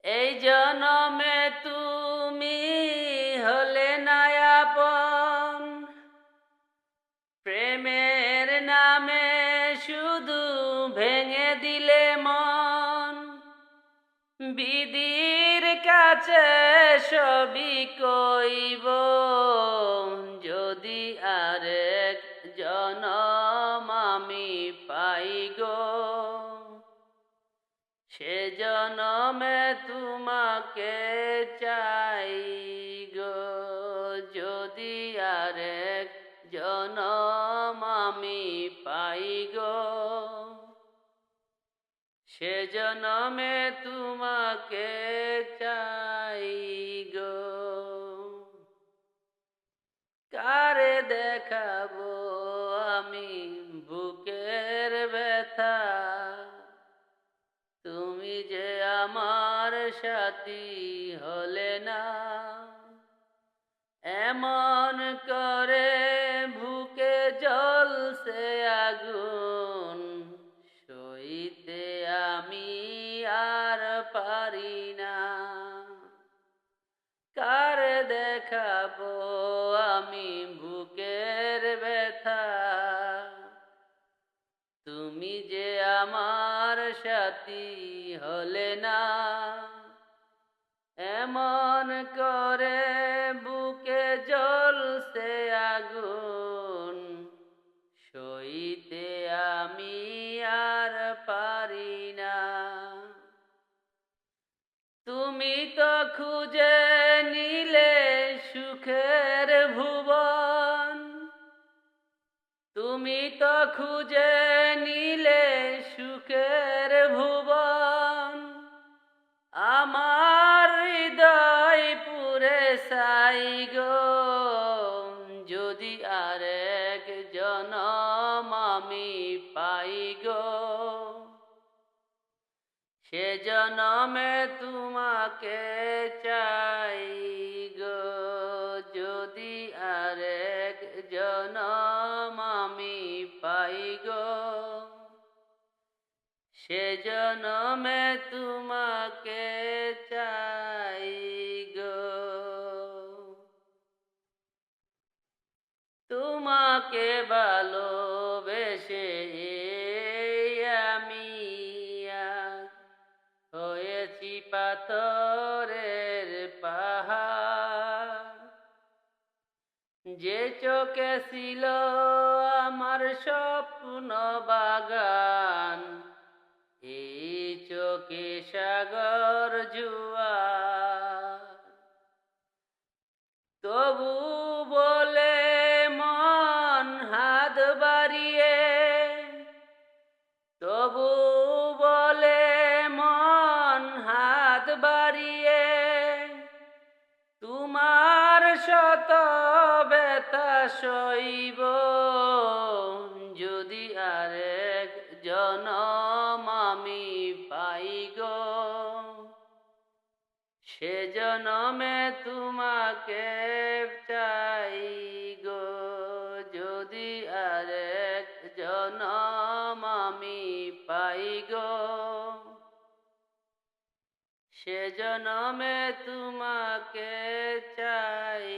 এই জনমে তুমি হলে না আপন, প্রেমের নামে শুধু ভেঙে দিলে মন। বিধির কাছে সবই কইব, যদি আরেক জনম আমি পাই গো। সে জনমে তোমাকে চাই গো, যদি আরেক জনম আমি পাই গো। সে জনমে তোমাকে চাই গো। কারে দেখাবো আমি বুকের ব্যথা, তুমি যে আমার সাথী হলে না। এমন করে বুকে জ্বলছে আগুন, সইতে আমি আর পারি না। কারে দেখাবো আমি বুকের ব্যথা, তুমি যে আমার সাথী হলে না। এমন করে বুকে জ্বলছে আগুন, সইতে আমি আর পারি না। তুমি তো খুঁজে নিলে সুখের ভুবন, তুমি তো খুঁজে নিলে সুখের ভুবন। আমার হৃদয় পুরে সাই গো, যদি আরেক জনম আমি পাই গো। সে জনমে তোমাকে চাই গো, যদি আরেক জনম আমি পাই গো। সে জনমে তোমাকে চাই গো। তোমাকে ভালোবেসে আমি আজ হয়েছি পাথরের পাহাড়। যে চোখে ছিল আমার স্বপ্ন বাগান, এই চোখে সাগর জুয়ার। তবু বলে মন হাত বাড়িয়ে, তবু বলে মন হাত বাড়িয়ে, তোমার শত ব্যথা সইব, যদি আরেক জনম আমি পাই গো। সে জনমে তোমাকে চাই গো, যদি আরেক জনম আমি পাই গো। সে জনমে তোমাকে চাই